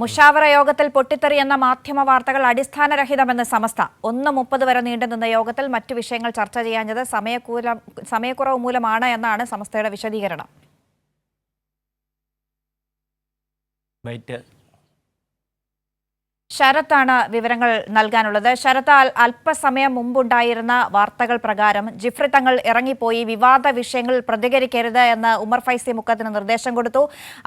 മുഷാവറ യോഗത്തിൽ പൊട്ടിത്തെറി എന്ന മാധ്യമ വാർത്തകൾ അടിസ്ഥാനരഹിതമെന്ന് സമസ്ത. 1:30 വരെ നീണ്ടുനിന്ന യോഗത്തിൽ മറ്റു വിഷയങ്ങൾ ചർച്ച ചെയ്യാഞ്ഞത് സമയക്കുറവ് മൂലമാണ് എന്നാണ് സമസ്തയുടെ വിശദീകരണം. ശരത്താണ് വിവരങ്ങൾ നൽകാനുള്ളത്. ശരത്ത്, അല്പസമയം മുമ്പുണ്ടായിരുന്ന വാർത്തകൾ പ്രകാരം ജിഫ്രി തങ്ങൾ ഇറങ്ങിപ്പോയി വിവാദ വിഷയങ്ങളിൽ പ്രതികരിക്കരുത് എന്ന് ഉമർ ഫൈസി മുക്കത്തിന് നിർദ്ദേശം കൊടുത്തു.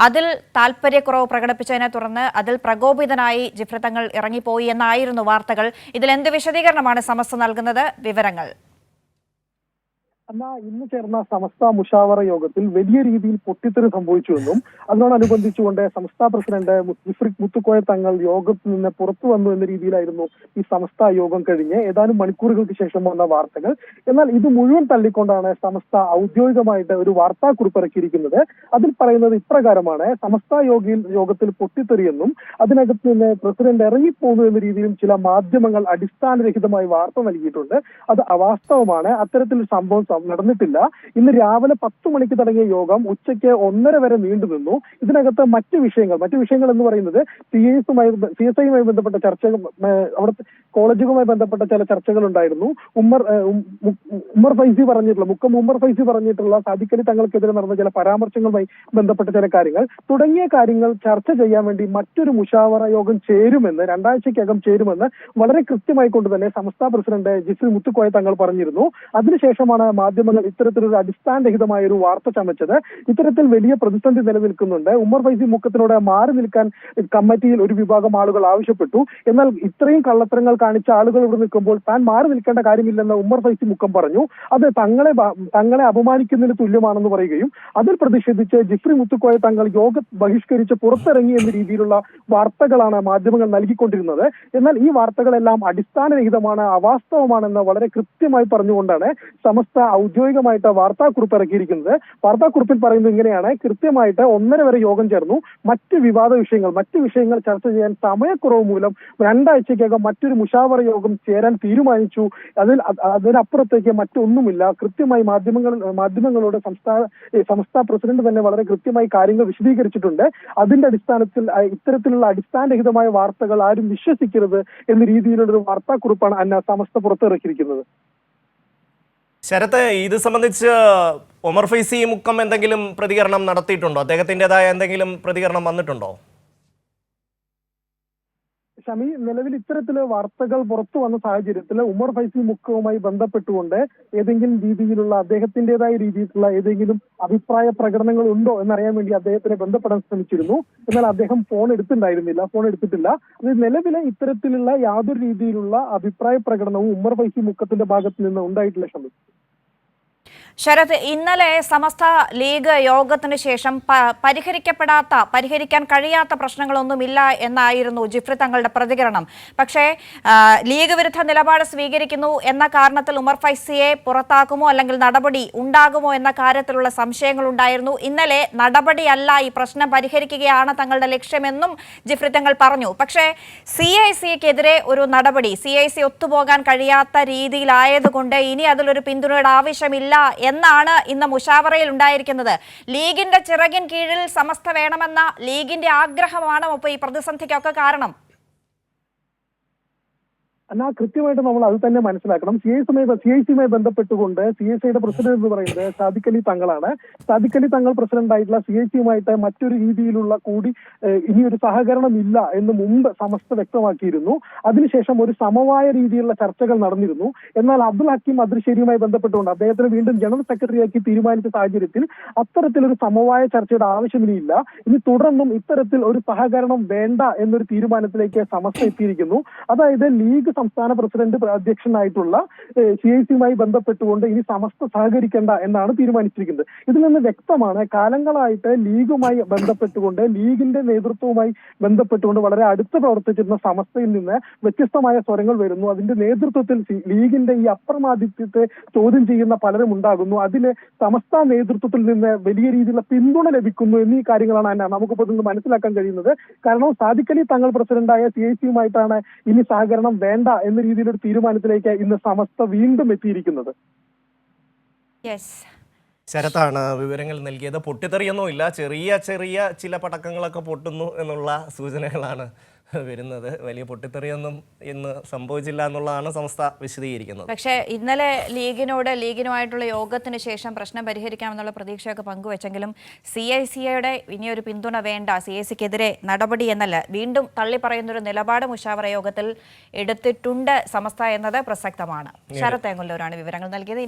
അതിൽ താൽപര്യക്കുറവ് പ്രകടിപ്പിച്ചതിനെ തുടർന്ന് അതിൽ പ്രകോപിതനായി ജിഫ്രി തങ്ങൾ ഇറങ്ങിപ്പോയി എന്നായിരുന്നു വാർത്തകൾ. ഇതിൽ എന്ത് വിശദീകരണമാണ് സമസ്ത നൽകുന്നത്? വിവരങ്ങൾ. ഇന്ന് ചേർന്ന സമസ്ത മുഷാവറ യോഗത്തിൽ വലിയ രീതിയിൽ പൊട്ടിത്തെറി സംഭവിച്ചുവെന്നും അതിനോടനുബന്ധിച്ചുകൊണ്ട് സംസ്ഥാന പ്രസിഡന്റ് ജിഫ്രി മുത്തുക്കോയ തങ്ങൾ യോഗത്തിൽ നിന്ന് പുറത്തു വന്നു എന്ന രീതിയിലായിരുന്നു ഈ സമസ്ത യോഗം കഴിഞ്ഞ് ഏതാനും മണിക്കൂറുകൾക്ക് ശേഷം വന്ന വാർത്തകൾ. എന്നാൽ ഇത് മുഴുവൻ തള്ളിക്കൊണ്ടാണ് സമസ്ത ഔദ്യോഗികമായിട്ട് ഒരു വാർത്താക്കുറിപ്പ് ഇറക്കിയിരിക്കുന്നത്. അതിൽ പറയുന്നത് ഇപ്രകാരമാണ്: സമസ്ത യോഗത്തിൽ പൊട്ടിത്തെറിയെന്നും അതിനകത്ത് നിന്ന് പ്രസിഡന്റ് ഇറങ്ങിപ്പോകുന്നു എന്ന രീതിയിലും ചില മാധ്യമങ്ങൾ അടിസ്ഥാനരഹിതമായി വാർത്ത നൽകിയിട്ടുണ്ട്. അത് അവാസ്തവമാണ്. അത്തരത്തിലൊരു സംഭവം നടന്നിട്ടില്ല. ഇന്ന് രാവിലെ 10 മണിക്ക് തുടങ്ങിയ യോഗം ഉച്ചയ്ക്ക് 1:30 വരെ നീണ്ടു നിന്നു. ഇതിനകത്ത് മറ്റു വിഷയങ്ങൾ എന്ന് പറയുന്നത് CSIയുമായി ബന്ധപ്പെട്ട ചർച്ചകൾ, അവിടുത്തെ കോളേജുകളുമായി ബന്ധപ്പെട്ട ചില ചർച്ചകൾ ഉണ്ടായിരുന്നു. ഉമർ ഫൈസി പറഞ്ഞിട്ടുള്ള സാദിഖ് അലി തങ്ങൾക്കെതിരെ നടന്ന ചില പരാമർശങ്ങളുമായി ബന്ധപ്പെട്ട ചില കാര്യങ്ങൾ തുടങ്ങിയ കാര്യങ്ങൾ ചർച്ച ചെയ്യാൻ വേണ്ടി മറ്റൊരു മുഷാവറ യോഗം ചേരുമെന്ന് 2 ആഴ്ചയ്ക്കകം ചേരുമെന്ന് വളരെ കൃത്യമായി കൊണ്ട് തന്നെ സംസ്ഥാന പ്രസിഡന്റ് ജിഫ്രി മുത്തുക്കോയ തങ്ങൾ പറഞ്ഞിരുന്നു. അതിനുശേഷമാണ് മാധ്യമങ്ങൾ ഇത്തരത്തിലൊരു അടിസ്ഥാനരഹിതമായ ഒരു വാർത്ത ചമച്ചത്. ഇത്തരത്തിൽ വലിയ പ്രതിസന്ധി നിലനിൽക്കുന്നുണ്ട്. ഉമർ ഫൈസി മുക്കത്തിനോട് മാറി നിൽക്കാൻ കമ്മിറ്റിയിൽ ഒരു വിഭാഗം ആളുകൾ ആവശ്യപ്പെട്ടു. എന്നാൽ ഇത്രയും കള്ളത്തരങ്ങൾ കാണിച്ച ആളുകൾ ഇവിടെ നിൽക്കുമ്പോൾ താൻ മാറി നിൽക്കേണ്ട കാര്യമില്ലെന്ന് ഉമർ ഫൈസി മുക്കം പറഞ്ഞു. അത് തങ്ങളെ അപമാനിക്കുന്നതിന് തുല്യമാണെന്ന് പറയുകയും അതിൽ പ്രതിഷേധിച്ച് ജിഫ്രി മുത്തുക്കോയ തങ്ങൾ യോഗം ബഹിഷ്കരിച്ച് പുറത്തിറങ്ങി എന്ന രീതിയിലുള്ള വാർത്തകളാണ് മാധ്യമങ്ങൾ നൽകിക്കൊണ്ടിരുന്നത്. എന്നാൽ ഈ വാർത്തകളെല്ലാം അടിസ്ഥാനരഹിതമാണ്, അവാസ്തവമാണെന്ന് വളരെ കൃത്യമായി പറഞ്ഞുകൊണ്ടാണ് സമസ്ത ഔദ്യോഗികമായിട്ട് വാർത്താക്കുറിപ്പ് ഇറക്കിയിരിക്കുന്നത്. വാർത്താക്കുറിപ്പിൽ പറയുന്നത് ഇങ്ങനെയാണ്: കൃത്യമായിട്ട് 1:30 വരെ യോഗം ചേർന്നു. മറ്റ് വിഷയങ്ങൾ ചർച്ച ചെയ്യാൻ സമയക്കുറവ് മൂലം 2 ആഴ്ചയ്ക്കകം മറ്റൊരു മുഷാവറ യോഗം ചേരാൻ തീരുമാനിച്ചു. അതിനപ്പുറത്തേക്ക് മറ്റൊന്നുമില്ല. കൃത്യമായി മാധ്യമങ്ങളോട് സംസ്ഥാന പ്രസിഡന്റ് തന്നെ വളരെ കൃത്യമായി കാര്യങ്ങൾ വിശദീകരിച്ചിട്ടുണ്ട്. അതിന്റെ അടിസ്ഥാനത്തിൽ ഇത്തരത്തിലുള്ള അടിസ്ഥാനരഹിതമായ വാർത്തകൾ ആരും വിശ്വസിക്കരുത് എന്ന രീതിയിലുള്ള ഒരു വാർത്താക്കുറിപ്പാണ് സമസ്ത പുറത്തിറക്കിയിരിക്കുന്നത്. ശരത്ത്, ഇത് സംബന്ധിച്ച് ഉമർ ഫൈസി മുക്കം എന്തെങ്കിലും പ്രതികരണം നടത്തിയിട്ടുണ്ടോ? അദ്ദേഹത്തിൻ്റെതായ എന്തെങ്കിലും പ്രതികരണം വന്നിട്ടുണ്ടോ? ഷമി, നിലവിൽ ഇത്തരത്തില് വാർത്തകൾ പുറത്തു വന്ന സാഹചര്യത്തിൽ ഉമർ ഫൈസി മുക്കവുമായി ബന്ധപ്പെട്ടുകൊണ്ട് ഏതെങ്കിലും രീതിയിലുള്ള അദ്ദേഹത്തിൻ്റെതായ രീതിയിലുള്ള ഏതെങ്കിലും അഭിപ്രായ പ്രകടനങ്ങൾ ഉണ്ടോ എന്നറിയാൻ വേണ്ടി അദ്ദേഹത്തിനെ ബന്ധപ്പെടാൻ ശ്രമിച്ചിരുന്നു. എന്നാൽ അദ്ദേഹം ഫോൺ എടുത്തിട്ടില്ല. അത് നിലവിലെ ഇത്തരത്തിലുള്ള യാതൊരു രീതിയിലുള്ള അഭിപ്രായ പ്രകടനവും ഉമർ ഫൈസി മുക്കത്തിന്റെ ഭാഗത്ത് നിന്ന് ഉണ്ടായിട്ടില്ല. ഷമി, ശരത്, ഇന്നലെ സമസ്ത ലീഗ് യോഗത്തിന് ശേഷം പരിഹരിക്കാൻ കഴിയാത്ത പ്രശ്നങ്ങളൊന്നുമില്ല എന്നായിരുന്നു ജിഫ്രി തങ്ങളുടെ പ്രതികരണം. പക്ഷേ ലീഗ് വിരുദ്ധ നിലപാട് സ്വീകരിക്കുന്നു എന്ന കാരണത്തിൽ ഉമർ ഫൈസിയെ പുറത്താക്കുമോ അല്ലെങ്കിൽ നടപടി ഉണ്ടാകുമോ എന്ന കാര്യത്തിലുള്ള സംശയങ്ങളുണ്ടായിരുന്നു. ഇന്നലെ നടപടിയല്ല, ഈ പ്രശ്നം പരിഹരിക്കുകയാണ് തങ്ങളുടെ ലക്ഷ്യമെന്നും ജിഫ്രി തങ്ങൾ പറഞ്ഞു. പക്ഷേ CICക്കെതിരെ ഒരു നടപടി, CIC ഒത്തുപോകാൻ കഴിയാത്ത രീതിയിലായതുകൊണ്ട് ഇനി അതിലൊരു പിന്തുണയുടെ ആവശ്യമില്ല എന്നാണ് ഇന്ന് മുഷാവറയിൽ ഉണ്ടായിരിക്കുന്നത്. ലീഗിന്റെ ചിറകിൻ കീഴിൽ സമസ്ത വേണമെന്ന ലീഗിന്റെ ആഗ്രഹമാണ് ഇപ്പോൾ ഈ പ്രതിസന്ധിക്കൊക്കെ കാരണം. എന്നാൽ കൃത്യമായിട്ട് നമ്മൾ അത് തന്നെ മനസ്സിലാക്കണം. CICയുമായി ബന്ധപ്പെട്ടുകൊണ്ട് CICയുടെ പ്രസിഡന്റ് എന്ന് പറയുന്നത് സാദിഖ് അലി തങ്ങളാണ്. സാദിഖ് അലി തങ്ങൾ പ്രസിഡന്റ് ആയിട്ടുള്ള CICയുമായിട്ട് മറ്റൊരു രീതിയിലുള്ള ഇനിയൊരു സഹകരണം ഇല്ല എന്ന് മുമ്പ് സമസ്ത വ്യക്തമാക്കിയിരുന്നു. അതിനുശേഷം ഒരു സമവായ രീതിയിലുള്ള ചർച്ചകൾ നടന്നിരുന്നു. എന്നാൽ അബ്ദുൽ ഹക്കീം അദ്രിശ്ശേരിയുമായി ബന്ധപ്പെട്ടുകൊണ്ട് അദ്ദേഹത്തിന് വീണ്ടും ജനറൽ സെക്രട്ടറിയാക്കി തീരുമാനിച്ച സാഹചര്യത്തിൽ അത്തരത്തിലൊരു സമവായ ചർച്ചയുടെ ആവശ്യമില്ല. ഇനി തുടർന്നും ഇത്തരത്തിൽ ഒരു സഹകരണം വേണ്ട എന്നൊരു തീരുമാനത്തിലേക്ക് സമസ്ത എത്തിയിരിക്കുന്നു. അതായത് ലീഗ് സംസ്ഥാന പ്രസിഡന്റ് അധ്യക്ഷനായിട്ടുള്ള CICയുമായി ബന്ധപ്പെട്ടുകൊണ്ട് ഇനി സമസ്ത സഹകരിക്കേണ്ട എന്നാണ് തീരുമാനിച്ചിരിക്കുന്നത്. ഇതിൽ നിന്ന് വ്യക്തമാണ് കാലങ്ങളായിട്ട് ലീഗുമായി ബന്ധപ്പെട്ടുകൊണ്ട് ലീഗിന്റെ നേതൃത്വവുമായി ബന്ധപ്പെട്ടുകൊണ്ട് വളരെ അടുത്ത് പ്രവർത്തിച്ചിരുന്ന സമസ്തയിൽ നിന്ന് വ്യത്യസ്തമായ സ്വരങ്ങൾ വരുന്നു. അതിന്റെ നേതൃത്വത്തിൽ ലീഗിന്റെ ഈ അപ്രമാദിത്വത്തെ ചോദ്യം ചെയ്യുന്ന പലരും ഉണ്ടാകുന്നു. അതിന് സമസ്ത നേതൃത്വത്തിൽ നിന്ന് വലിയ രീതിയിലുള്ള പിന്തുണ ലഭിക്കുന്നു എന്നീ കാര്യങ്ങളാണ് നമുക്കിപ്പോൾ നിന്ന് മനസ്സിലാക്കാൻ കഴിയുന്നത്. കാരണം സാദിഖ് അലി തങ്ങൾ പ്രസിഡന്റായ CICയുമായിട്ടാണ് ഇനി സഹകരണം വേണ്ട എന്ന രീതിയിലൊരു തീരുമാനത്തിലേക്ക് ഇന്ന് സമസ്ത വീണ്ടും എത്തിയിരിക്കുന്നത്. ശരത്താണ് വിവരങ്ങൾ നൽകിയത്. പൊട്ടിത്തെറിയൊന്നുമില്ല, ചെറിയ ചെറിയ ചില പടക്കങ്ങളൊക്കെ പൊട്ടുന്നു എന്നുള്ള സൂചനകളാണ് വരുന്നത്. വലിയ പൊട്ടിത്തെറിയൊന്നും ഇന്ന് സംഭവിച്ചില്ല എന്നുള്ളതാണ് സംസ്ഥ വിശദീകരിക്കുന്നത്. പക്ഷേ ഇന്നലെ ലീഗിനുമായിട്ടുള്ള യോഗത്തിന് ശേഷം പ്രശ്നം പരിഹരിക്കാമെന്നുള്ള പ്രതീക്ഷയൊക്കെ പങ്കുവെച്ചെങ്കിലും CICയുടെ ഇനിയൊരു പിന്തുണ വേണ്ട, CICക്കെതിരെ നടപടി എന്നല്ല, വീണ്ടും തള്ളിപ്പറയുന്നൊരു നിലപാട് മുഷാവറ യോഗത്തിൽ എടുത്തിട്ടുണ്ട് സമസ്ത എന്നത് പ്രസക്തമാണ്. ശരത് ഏങ്ങല്ലൂരാണ് വിവരങ്ങൾ നൽകിയത്.